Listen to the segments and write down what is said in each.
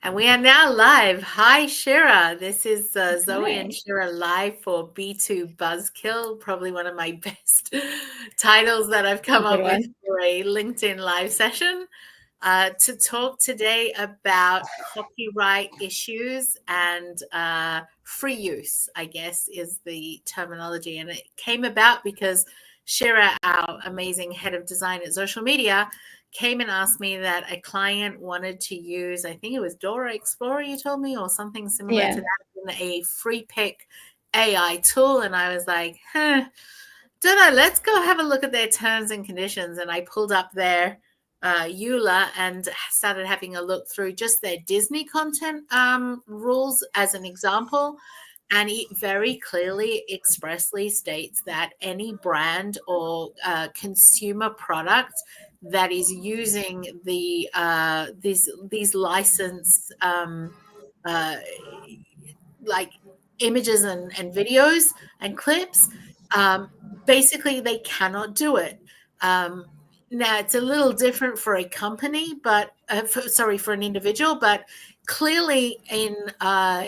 And we are now live. Hi, Shira. This is Zoe and Hi. Shira live for B2Buzzkill, probably one of my best titles that I've come Good up with one. for a LinkedIn live session to talk today about copyright issues and free use, I guess, is the terminology. And it came about because Shira, our amazing head of design at ZoecialMedia, came and asked me that a client wanted to use, I think it was Dora Explorer, you told me, or something similar to Yeah. that, in a Freepik AI tool. And I was like, don't know, let's go have a look at their terms and conditions. And I pulled up their EULA and started having a look through just their Disney content rules as an example. And it very clearly expressly states that any brand or consumer product that is using these licensed uh, like images and videos and clips, basically they cannot do it. Um, Now it's a little different for a company, but for an individual, but clearly in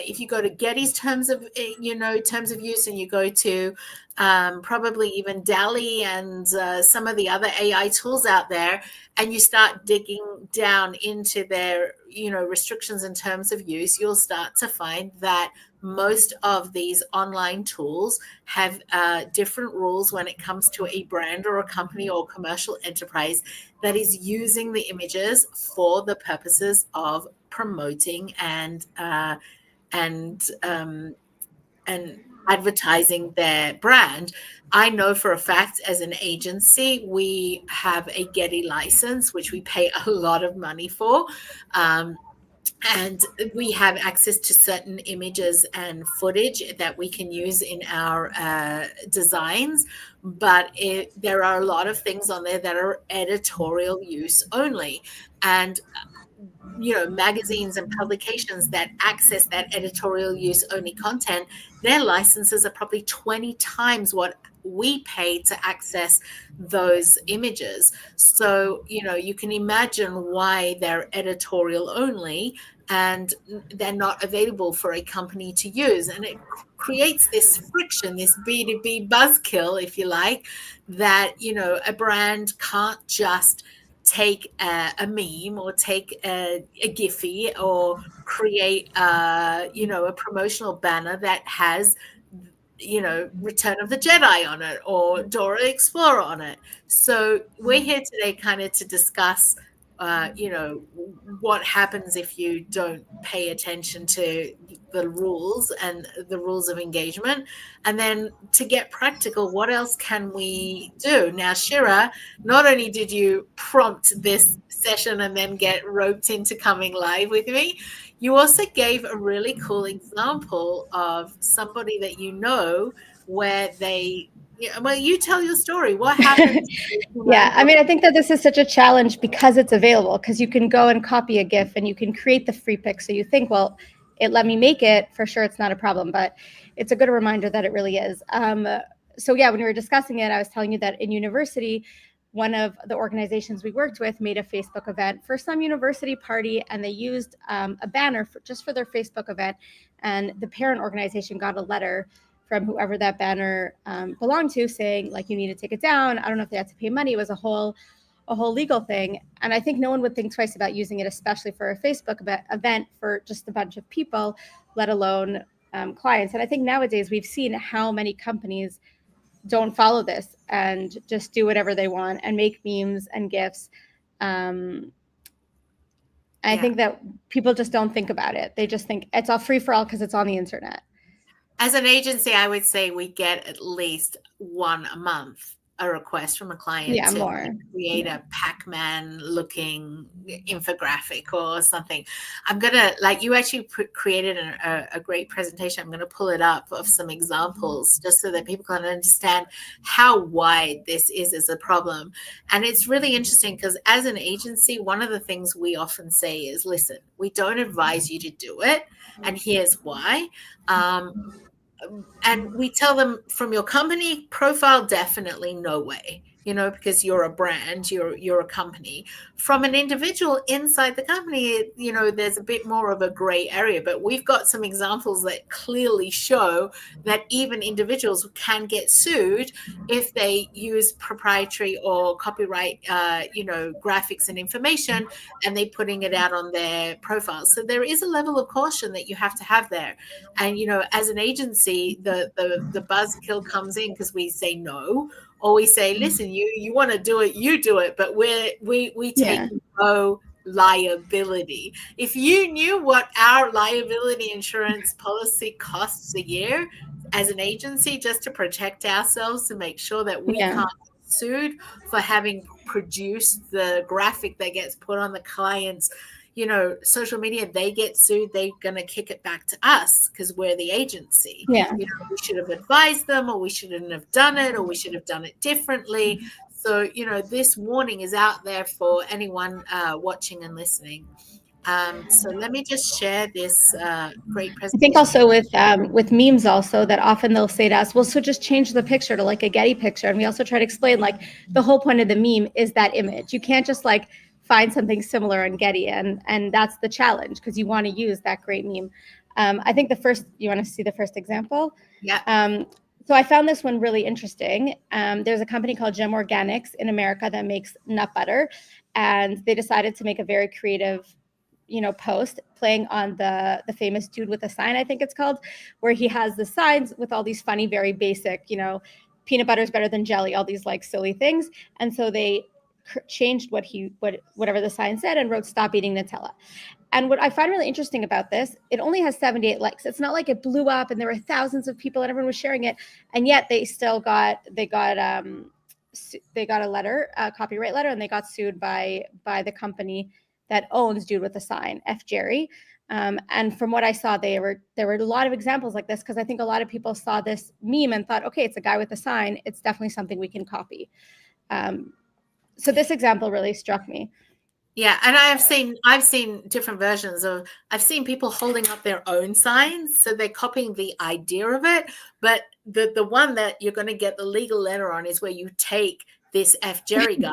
if you go to Getty's terms of use, and you go to probably even DALI and some of the other AI tools out there, and you start digging down into their restrictions and terms of use, you'll start to find that most of these online tools have different rules when it comes to a brand or a company or commercial enterprise that is using the images for the purposes of promoting and and advertising their brand. I know for a fact, as an agency, we have a Getty license, which we pay a lot of money for. Um, and we have access to certain images and footage that we can use in our designs, but there are a lot of things on there that are editorial use only. And magazines and publications that access that editorial use only content, their licenses are probably 20 times what we pay to access those images. So, you can imagine why they're editorial only and they're not available for a company to use. And it creates this friction, this B2B buzzkill, if you like, that, a brand can't just take a meme or take a Giphy or create a promotional banner that has Return of the Jedi on it or Dora Explorer on it. So we're here today kind of to discuss what happens if you don't pay attention to the rules and the rules of engagement, and then to get practical, what else can we do now? Shira, not only did you prompt this session and then get roped into coming live with me, you also gave a really cool example of somebody that where they well, you tell your story. What happens? Yeah. I mean, I think that this is such a challenge because it's available, because you can go and copy a GIF and you can create the free pic. So you think, well, it let me make it. For sure, it's not a problem. But it's a good reminder that it really is. So yeah, when we were discussing it, I was telling you that in university, one of the organizations we worked with made a Facebook event for some university party, and they used a banner just for their Facebook event. And the parent organization got a letter from whoever that banner belonged to, saying, like, you need to take it down. I don't know if they had to pay money. It was a whole legal thing. And I think no one would think twice about using it, especially for a Facebook event for just a bunch of people, let alone clients. And I think nowadays we've seen how many companies don't follow this and just do whatever they want and make memes and GIFs. I think that people just don't think about it. They just think it's all free for all because it's on the internet. As an agency, I would say we get at least one a month, a request from a client to create a Pac-Man looking infographic or something. I'm going to, like, you actually created a great presentation. I'm going to pull it up of some examples just so that people can understand how wide this is as a problem. And it's really interesting because as an agency, one of the things we often say is, listen, we don't advise you to do it. And here's why. And we tell them, from your company profile, definitely no way. because you're a brand, you're a company. From an individual inside the company, there's a bit more of a gray area, but we've got some examples that clearly show that even individuals can get sued if they use proprietary or copyright, graphics and information, and they're putting it out on their profiles. So there is a level of caution that you have to have there. And, as an agency, the buzzkill comes in because we say no, or we say, listen, you want to do it, you do it, but we take no liability. If you knew what our liability insurance policy costs a year as an agency, just to protect ourselves, to make sure that we can't get sued for having produced the graphic that gets put on the client's social media, they get sued, they're going to kick it back to us because we're the agency. We should have advised them, or we shouldn't have done it, or we should have done it differently. So, this warning is out there for anyone watching and listening. So let me just share this great presentation. I think also with memes also, that often they'll say to us, well, so just change the picture to like a Getty picture. And we also try to explain, like, the whole point of the meme is that image. You can't just like find something similar on Getty, and that's the challenge, because you want to use that great meme. I think you want to see the first example? Yeah. So I found this one really interesting. There's a company called Gem Organics in America that makes nut butter, and they decided to make a very creative post playing on the famous Dude with a Sign, I think it's called, where he has the signs with all these funny, very basic, peanut butter is better than jelly, all these like silly things. And so they changed whatever the sign said and wrote "Stop eating Nutella." And what I find really interesting about this, it only has 78 likes. It's not like it blew up and there were thousands of people and everyone was sharing it. And yet they still got a letter, a copyright letter, and they got sued by the company that owns Dude with a Sign, F. Jerry. And from what I saw, there were a lot of examples like this, because I think a lot of people saw this meme and thought, okay, it's a guy with a sign, it's definitely something we can copy. So this example really struck me. Yeah, and I've seen different versions of. I've seen people holding up their own signs, so they're copying the idea of it. But the one that you're going to get the legal letter on is where you take this F. Jerry guy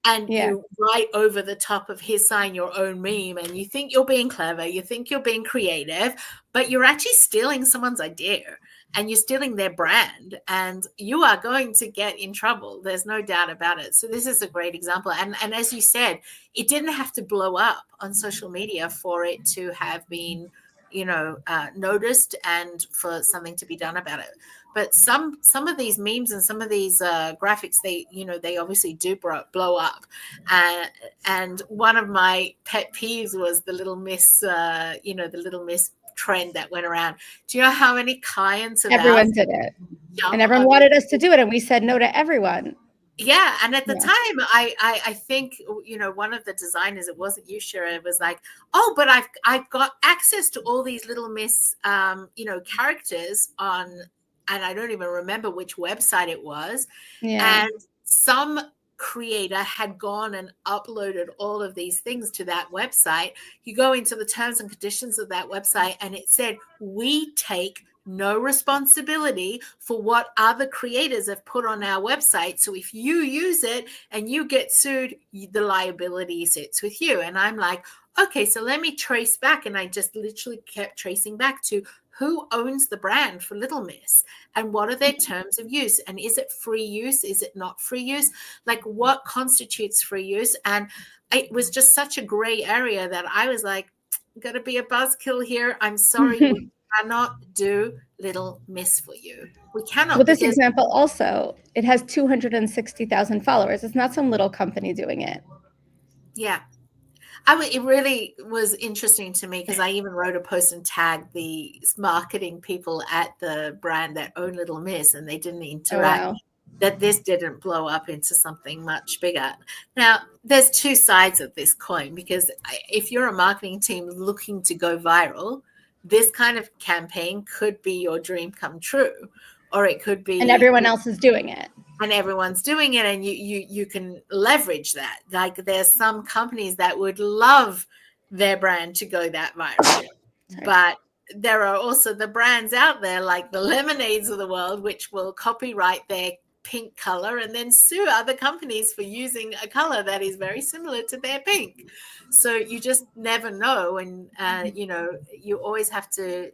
and you write over the top of his sign your own meme, and you think you're being clever, you think you're being creative, but you're actually stealing someone's idea. And you're stealing their brand, and you are going to get in trouble. There's no doubt about it. So this is a great example. And as you said, it didn't have to blow up on social media for it to have been, noticed and for something to be done about it. But some of these memes and some of these graphics, they obviously do blow up. And one of my pet peeves was the Little Miss, the Little Miss trend that went around. Do you know how many clients of everyone did it, and everyone wanted us to do it, and we said no to everyone? Yeah, and at the time, I think one of the designers, it wasn't you, Shira, it was like, oh, but I've got access to all these Little Miss characters on, and I don't even remember which website it was, and some creator had gone and uploaded all of these things to that website. You go into the terms and conditions of that website, and it said, we take no responsibility for what other creators have put on our website. So if you use it and you get sued, the liability sits with you. And I'm like, okay, so let me trace back. And I just literally kept tracing back to who owns the brand for Little Miss, and what are their terms of use, and is it free use, is it not free use, like what constitutes free use. And it was just such a gray area that I was like, got to be a buzzkill here. I'm sorry, we cannot do Little Miss for you. We cannot. Well, this example also, it has 260,000 followers. It's not some little company doing it. Yeah. It really was interesting to me, because I even wrote a post and tagged the marketing people at the brand that own Little Miss, and they didn't interact. Oh, wow. That this didn't blow up into something much bigger. Now, there's two sides of this coin, because if you're a marketing team looking to go viral, this kind of campaign could be your dream come true, or it could be, and everyone else is doing it. And everyone's doing it, and you can leverage that. Like, there's some companies that would love their brand to go that viral. But there are also the brands out there like the Lemonades of the world, which will copyright their pink color and then sue other companies for using a color that is very similar to their pink. So you just never know. And, you always have to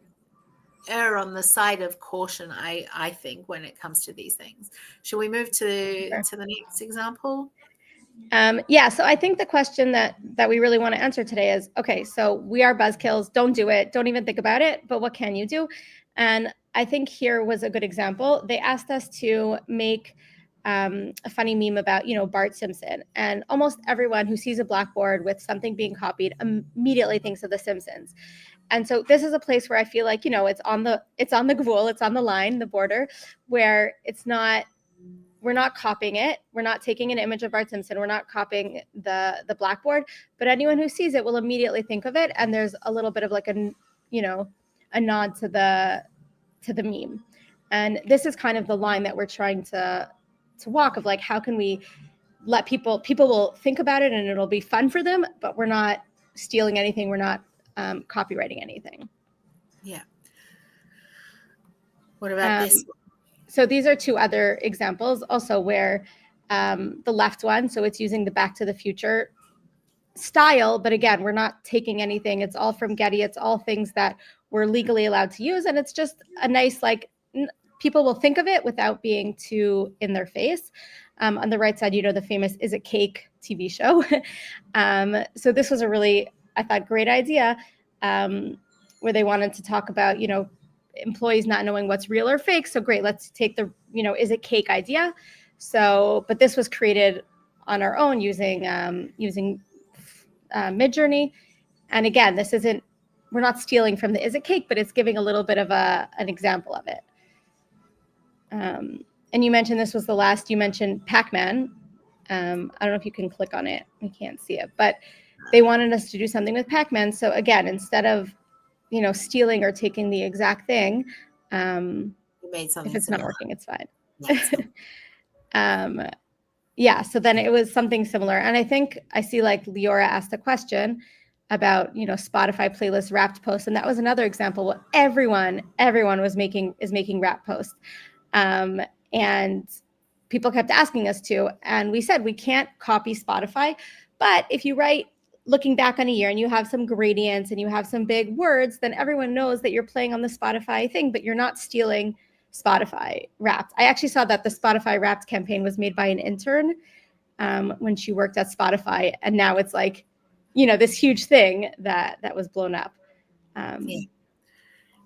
err on the side of caution, I think, when it comes to these things. Should we move to the next example? Yeah, so I think the question that we really want to answer today is, okay, so we are buzzkills. Don't do it. Don't even think about it. But what can you do? And I think here was a good example. They asked us to make a funny meme about, Bart Simpson. And almost everyone who sees a blackboard with something being copied immediately thinks of The Simpsons. And so this is a place where I feel like, it's on the gvul, it's on the line, the border, where we're not copying it. We're not taking an image of Bart Simpson. We're not copying the blackboard, but anyone who sees it will immediately think of it. And there's a little bit of like a nod to the meme. And this is kind of the line that we're trying to walk of, like, how can we let people will think about it and it'll be fun for them, but we're not stealing anything. We're not copywriting anything. Yeah. What about this one? So these are two other examples also where the left one, so it's using the Back to the Future style, but again, we're not taking anything. It's all from Getty. It's all things that we're legally allowed to use. And it's just a nice, like, people will think of it without being too in their face. On the right side, the famous Is It Cake TV show. So this was a really, I thought, great idea where they wanted to talk about, employees not knowing what's real or fake. So great, let's take the, is it cake idea. So, but this was created on our own using Midjourney. And again, we're not stealing from the Is It Cake, but it's giving a little bit of an example of it. And you mentioned this was the last, you mentioned Pac-Man. I don't know if you can click on it. We can't see it, but they wanted us to do something with Pac-Man. So again, instead of stealing or taking the exact thing. You made something if it's similar. Not working, it's fine. Yeah, so then it was something similar. And I think I see, like, Leora asked a question about, Spotify playlist wrapped posts. And that was another example where everyone is making wrap posts. And people kept asking us to, and we said, we can't copy Spotify, but if you write looking back on a year and you have some gradients and you have some big words, then everyone knows that you're playing on the Spotify thing, but you're not stealing Spotify Wrapped. I actually saw that the Spotify Wrapped campaign was made by an intern when she worked at Spotify. And now it's like, this huge thing that was blown up. Yeah.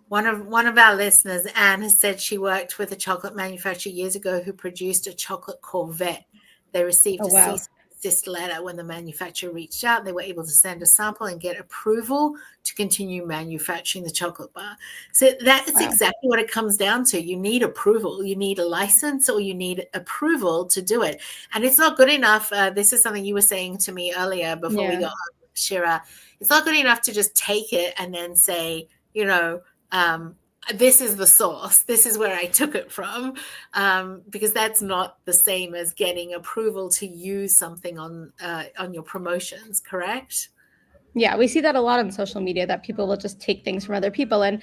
One of our listeners, Anne, has said she worked with a chocolate manufacturer years ago who produced a chocolate Corvette. They received a cease and desist letter when the manufacturer reached out. They were able to send a sample and get approval to continue manufacturing the chocolate bar. So that's exactly what it comes down to. You need approval. You need a license or you need approval to do it. And it's not good enough. This is something you were saying to me earlier before we got on, Shira. It's not good enough to just take it and then say, this is the source. This is where I took it from, because that's not the same as getting approval to use something on your promotions, correct? Yeah, we see that a lot on social media, that people will just take things from other people and,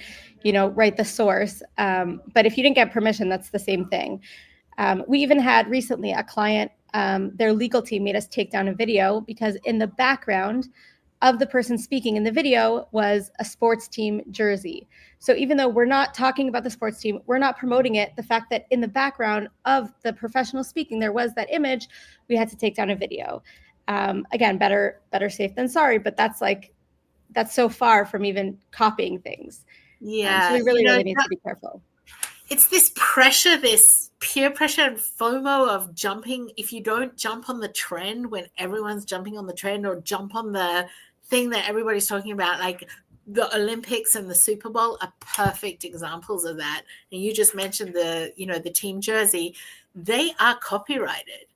write the source. But if you didn't get permission, that's the same thing. We even had recently a client, their legal team made us take down a video because in the background of the person speaking in the video was a sports team jersey. So even though we're not talking about the sports team, we're not promoting it, the fact that in the background of the professional speaking, there was that image, we had to take down a video. Again, better safe than sorry, but that's so far from even copying things. Yeah. So we really need to be careful. It's this pressure, this peer pressure and FOMO of jumping. If you don't jump on the trend when everyone's jumping on the trend, or jump on the thing that everybody's talking about, like the Olympics and the Super Bowl are perfect examples of that. And you just mentioned the team jersey, they are copyrighted.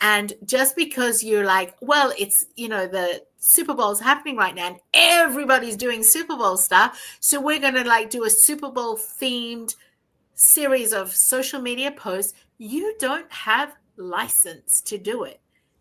And just because you're like, well, it's, the Super Bowl is happening right now and everybody's doing Super Bowl stuff, so we're going to do a Super Bowl themed series of social media posts, you don't have license to do it.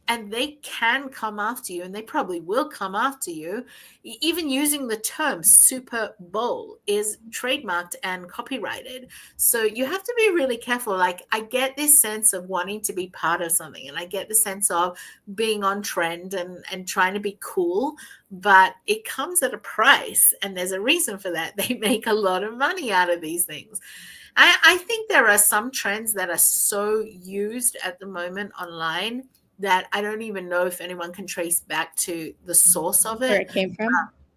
and they can come after you, and they probably will come after you. Even using the term Super Bowl is trademarked and copyrighted. So you have to be really careful. Like, I get this sense of wanting to be part of something, and I get the sense of being on trend and trying to be cool, but it comes at a price, and there's a reason for that. They make a lot of money out of these things. I think there are some trends that are so used at the moment online that I don't even know if anyone can trace back to the source of Where it. it came from.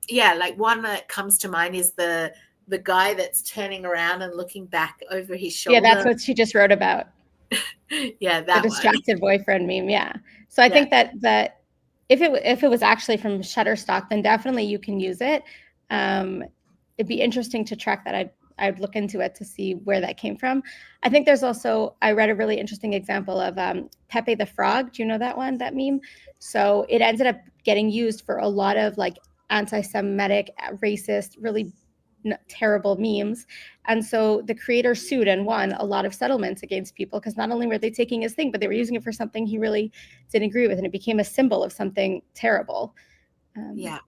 Yeah, like one that comes to mind is the guy that's turning around and looking back over his Yeah, that's shoulder. what she just wrote about. Yeah, The that one. distracted boyfriend meme. Yeah. So I Yeah, think that if it was actually from Shutterstock, then definitely you can use it. It'd be interesting to track that. I'd look into it to see where that came from. I think there's also, I read a really interesting example of Pepe the Frog. Do you know that one, that meme? So it ended up getting used for a lot of like anti-Semitic, racist, really terrible memes. And so the creator sued and won a lot of settlements against people because not only were they taking his thing, but they were using it for something he really didn't agree with. And it became a symbol of something terrible. yeah.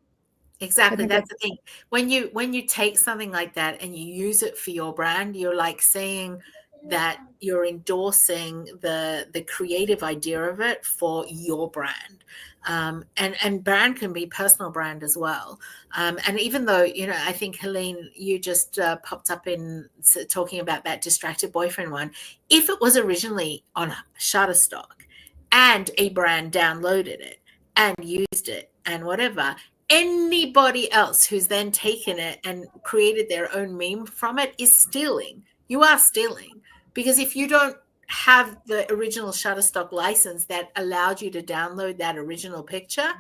So I Exactly. think That's that's, the thing. When you take something like that and you use it for your brand, you're like saying that you're endorsing the creative idea of it for your brand. And brand can be personal brand as well. And even though, I think, Helene, you just popped up in talking about that distracted boyfriend one. If it was originally on Shutterstock and a brand downloaded it and used it and whatever, anybody else who's then taken it and created their own meme from it is stealing. You are stealing, because if you don't have the original Shutterstock license that allowed you to download that original picture,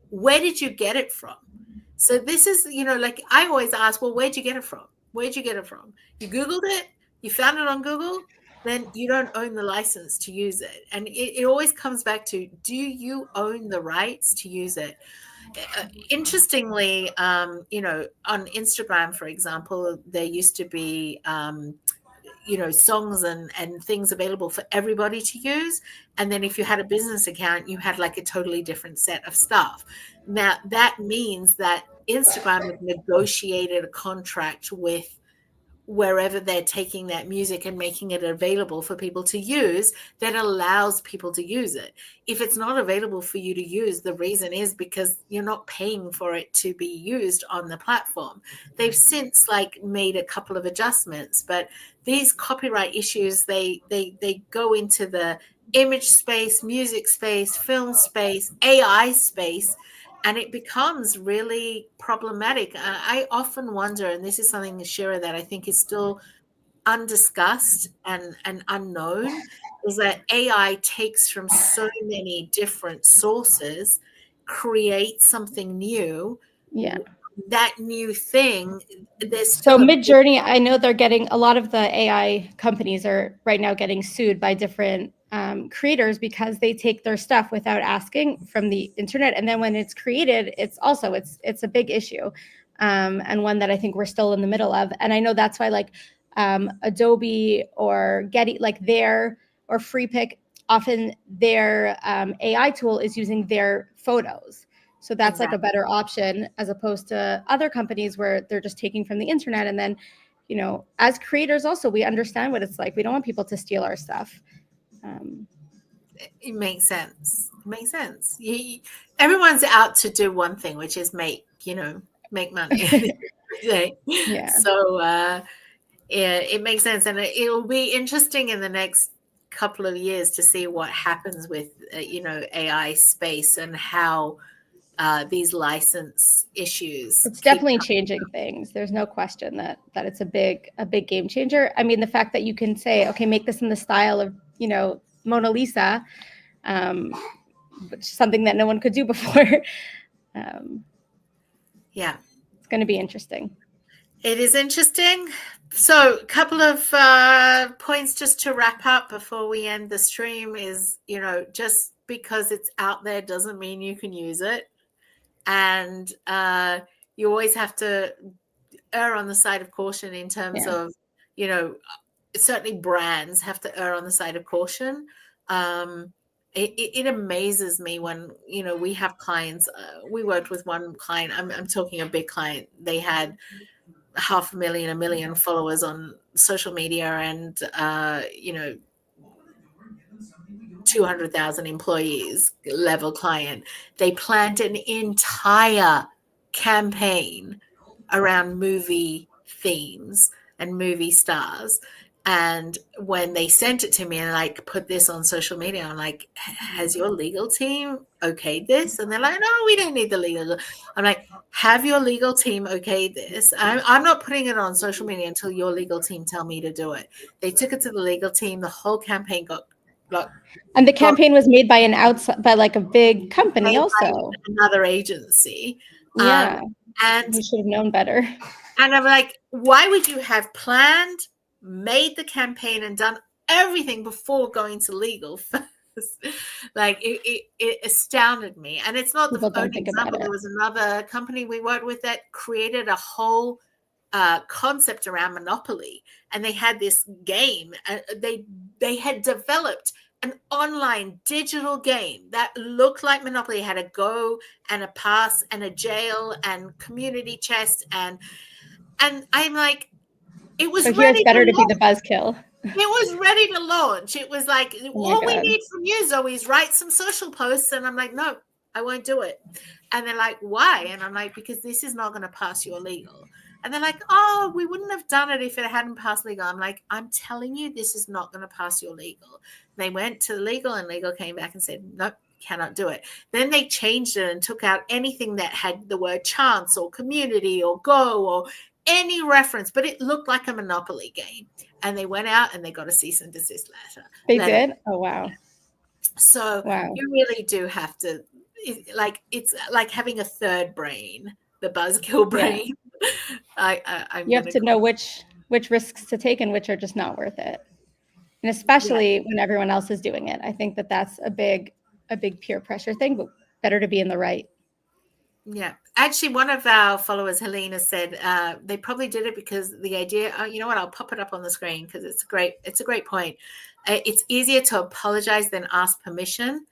where did you get it from? So this is, like I always ask, well, where'd you get it from? Where'd you get it from? You Googled it, you found it on Google, then you don't own the license to use it. And it always comes back to, do you own the rights to use it? Interestingly, on Instagram, for example, there used to be, songs and things available for everybody to use. And then if you had a business account, you had like a totally different set of stuff. Now, that means that Instagram have negotiated a contract with wherever they're taking that music and making it available for people to use, that allows people to use it. If it's not available for you to use, the reason is because you're not paying for it to be used on the platform. They've since made a couple of adjustments, but these copyright issues, they go into the image space, music space, film space, AI space, and it becomes really problematic. I often wonder, and this is something, Shira, that I think is still undiscussed and unknown, is that AI takes from so many different sources, creates something new. yeah. That new thing, there's So still a big, Midjourney, I know they're getting, a lot of the AI companies are right now getting sued by different creators because they take their stuff without asking from the internet, and then when it's created, it's a big issue, and one that I think we're still in the middle of. And I know that's why Adobe or Getty, or Freepik, often their AI tool is using their photos. So that's like a exactly. better option as opposed to other companies where they're just taking from the internet. And then, as creators also, we understand what it's like. We don't want people to steal our stuff. It makes sense. It makes sense. Everyone's out to do one thing, which is make money. Yeah. So yeah, it makes sense, and it'll be interesting in the next couple of years to see what happens with AI space and how these license issues It's keep definitely changing things. There's no question that it's a big game changer. I mean, the fact that you can say, okay, make this in the style of, Mona Lisa, which is something that no one could do before. yeah, It's going to be interesting. it is interesting. So a couple of points just to wrap up before we end the stream is, just because it's out there doesn't mean you can use it. And you always have to err on the side of caution in terms Yeah. of, certainly brands have to err on the side of caution. it amazes me when, we have clients. We worked with one client. I'm talking a big client. They had 500,000, 1 million followers on social media, and 200,000 employees level client. They planned an entire campaign around movie themes and movie stars. And when they sent it to me and like put this on social media, I'm like, has your legal team okayed this? And they're like, no, we don't need the legal. I'm like, have your legal team okay this? I'm not putting it on social media until your legal team tell me to do it. They took it to the legal team. The whole campaign got and the campaign was made by like a big company also. Another agency. Yeah. And you should have known better. And I'm like, why would you have planned, made the campaign, and done everything before going to legal first? Like it astounded me. And it's not the only example. There was another company we worked with that created a whole concept around Monopoly, and they had this game. They had developed an online digital game that looked like Monopoly. It had a go and a pass and a jail and community chest, and I'm like, it was so here's better to be the buzzkill. It was ready to launch. It was like, all we need from you, Zoe, is write some social posts. And I'm like, no, I won't do it. And they're like, why? And I'm like, because this is not going to pass your legal. And they're like, oh, we wouldn't have done it if it hadn't passed legal. I'm like, I'm telling you, this is not going to pass your legal. They went to legal, and legal came back and said, nope, cannot do it. Then they changed it and took out anything that had the word chance or community or go or any reference, but it looked like a Monopoly game. And they went out and they got a cease and desist letter. They did? Oh, wow. So you really do have to, it's like having a third brain, the buzzkill brain. Yeah. You have to know which risks to take and which are just not worth it. And especially when everyone else is doing it. I think that's a big peer pressure thing, but better to be in the right. Yeah. Actually, one of our followers, Helena, said they probably did it because the idea, you know what, I'll pop it up on the screen because it's a great point. It's easier to apologize than ask permission.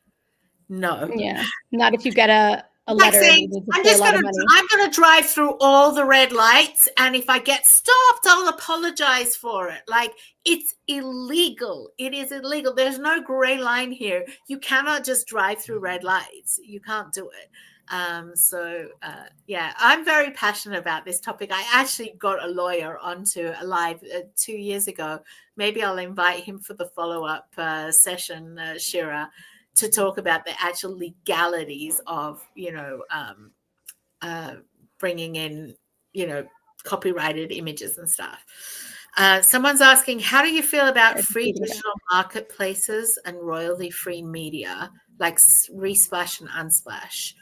No. Yeah. Not if you get a letter. Saying, I'm going to drive through all the red lights, and if I get stopped, I'll apologize for it. Like, it's illegal. It is illegal. There's no gray line here. You cannot just drive through red lights. You can't do it. I'm very passionate about this topic. I actually got a lawyer onto a live 2 years ago. Maybe I'll invite him for the follow-up session, Shira, to talk about the actual legalities of, bringing in, copyrighted images and stuff. Someone's asking, how do you feel about free digital marketplaces and royalty-free media like Resplash and Unsplash?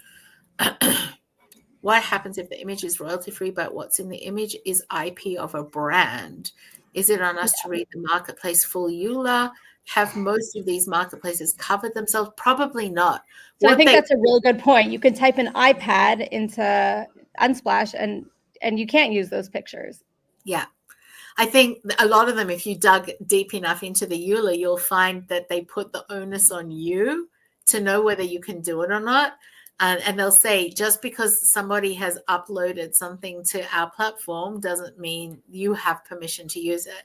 What happens if the image is royalty-free, but what's in the image is IP of a brand? Is it on us to read the marketplace full EULA? Have most of these marketplaces covered themselves? Probably not. So I think that's a really good point. You can type an iPad into Unsplash and you can't use those pictures. Yeah. I think a lot of them, if you dug deep enough into the EULA, you'll find that they put the onus on you to know whether you can do it or not. And they'll say, just because somebody has uploaded something to our platform doesn't mean you have permission to use it.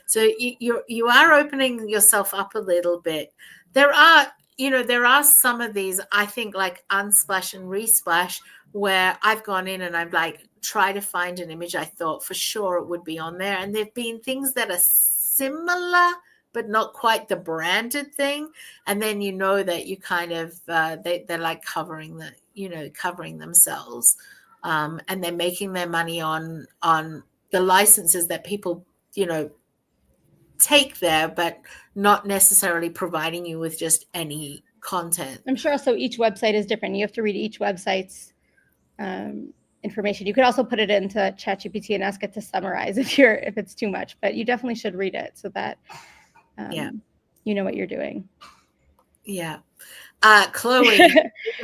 So you are opening yourself up a little bit. There are some of these, I think, like Unsplash and Resplash, where I've gone in and I've like tried to find an image I thought for sure it would be on there. And there've been things that are similar, but not quite the branded thing. And then that you kind of they're like covering themselves, and they're making their money on the licenses that people take there, but not necessarily providing you with just any content. I'm sure also each website is different. You have to read each website's information. You could also put it into ChatGPT and ask it to summarize if it's too much, but you definitely should read it so that you know what you're doing. Yeah. Chloe,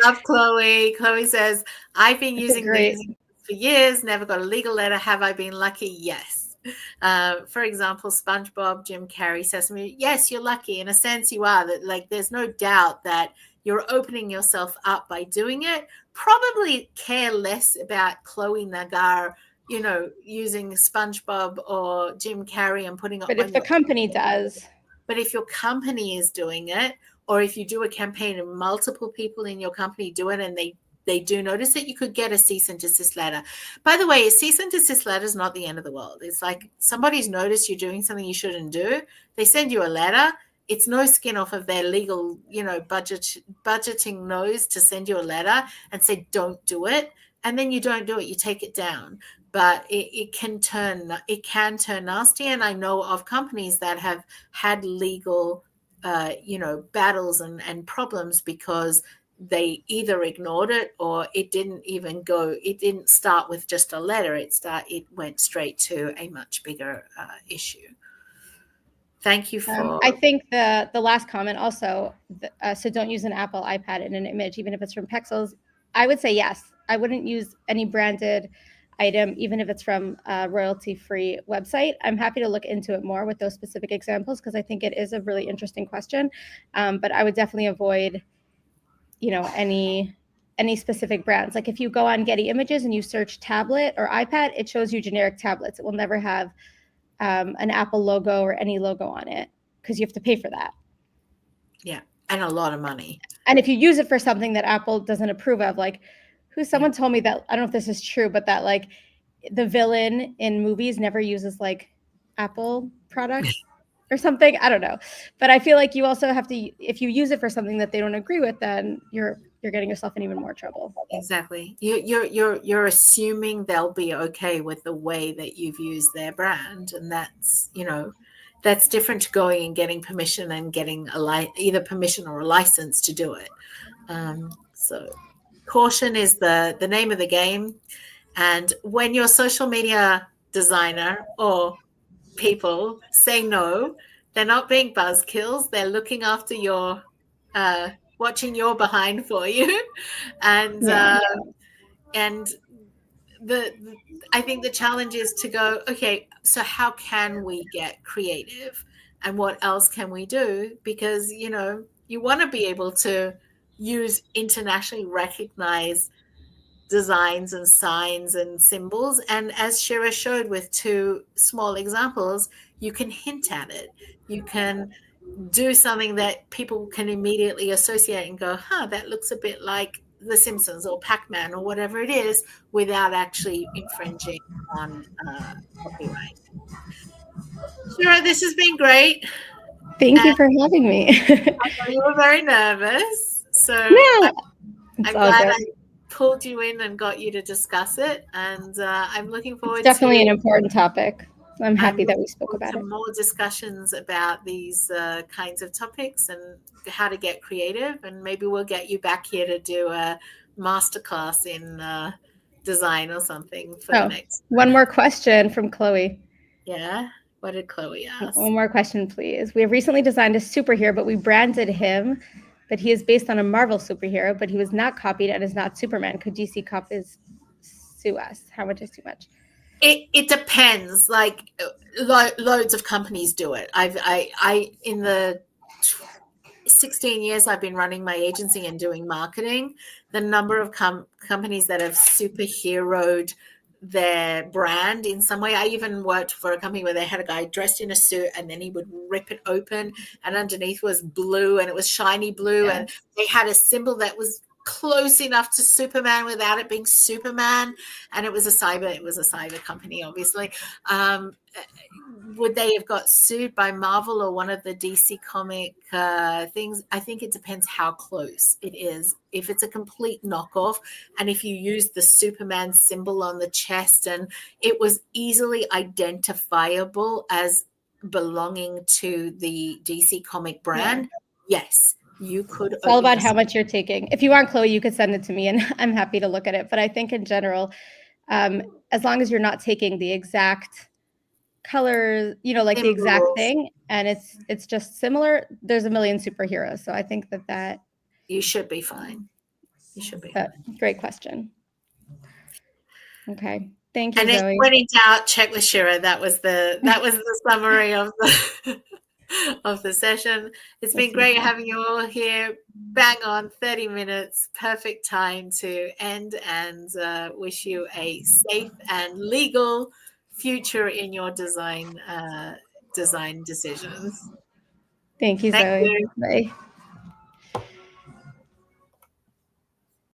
love Chloe. Chloe says, I've been using these for years, never got a legal letter. Have I been lucky? Yes. For example, SpongeBob, Jim Carrey, Sesame. Yes, you're lucky. In a sense, you are. That, like, there's no doubt that you're opening yourself up by doing it. Probably care less about Chloe Nagar, using SpongeBob or Jim Carrey and putting it But on if the company does. But if your company is doing it, or if you do a campaign and multiple people in your company do it and they do notice it, you could get a cease and desist letter. By the way, a cease and desist letter is not the end of the world. It's like somebody's noticed you're doing something you shouldn't do. They send you a letter. It's no skin off of their legal, budgeting nose to send you a letter and say, don't do it. And then you don't do it. You take it down. But it can turn nasty. And I know of companies that have had legal, battles and problems because they either ignored it or it didn't start with just a letter. It went straight to a much bigger issue. Thank you for. I think the last comment also, so don't use an Apple iPad in an image, even if it's from Pexels. I would say yes. I wouldn't use any branded item, even if it's from a royalty-free website. I'm happy to look into it more with those specific examples because I think it is a really interesting question. But I would definitely avoid, any specific brands. Like if you go on Getty Images and you search tablet or iPad, it shows you generic tablets. It will never have an Apple logo or any logo on it because you have to pay for that. Yeah, and a lot of money. And if you use it for something that Apple doesn't approve of, like someone told me that, I don't know if this is true, but that like the villain in movies never uses like Apple products or something. I don't know. But I feel like you also have to, if you use it for something that they don't agree with, then you're getting yourself in even more trouble. Exactly. You're assuming they'll be okay with the way that you've used their brand, and that's different to going and getting permission and getting either permission or a license to do it. So caution is the name of the game. And when your social media designer or people say no, they're not being buzzkills. They're looking after your, watching your behind for you. And, I think the challenge is to go, okay, so how can we get creative and what else can we do? Because, you want to be able to use internationally recognized designs and signs and symbols. And as Shira showed with two small examples, you can hint at it. You can do something that people can immediately associate and go, that looks a bit like The Simpsons or Pac-Man or whatever it is, without actually infringing on copyright. Shira, this has been great. Thank you for having me. I know you were very nervous. So no, I'm glad I pulled you in and got you to discuss it. And I'm looking forward to... It's definitely an important topic. I'm happy that we spoke about it. More discussions about these kinds of topics and how to get creative. And maybe we'll get you back here to do a masterclass in design or something for the next. One more question from Chloe. Yeah. What did Chloe ask? One more question, please. We have recently designed a superhero, but we branded him, but he is based on a Marvel superhero, but he was not copied and is not Superman. Could DC copies sue us? How much is too much? It depends. Like loads of companies do it. I in the 16 years I've been running my agency and doing marketing, the number of companies that have superheroed their brand in some way. I even worked for a company where they had a guy dressed in a suit and then he would rip it open and underneath was blue and it was shiny blue and they had a symbol that was close enough to Superman without it being Superman, and it was a cyber company, obviously. Would they have got sued by Marvel or one of the DC comic things? I think it depends how close it is. If it's a complete knockoff and if you use the Superman symbol on the chest and it was easily identifiable as belonging to the DC comic brand, yes, you could. It's all about how much you're taking. If you want, Chloe, you could send it to me and I'm happy to look at it. But I think in general, as long as you're not taking the exact color, like the exact thing, and it's just similar, there's a million superheroes. So I think that you should be fine. You should be. Great question. Okay. Thank you, And then Zoe. when in doubt, check with Shira. That was the summary of the of the session. It's been great having you all here. Bang on 30 minutes, perfect time to end, and wish you a safe and legal future in your design decisions. Thank you, Thank Zoe. you. Bye.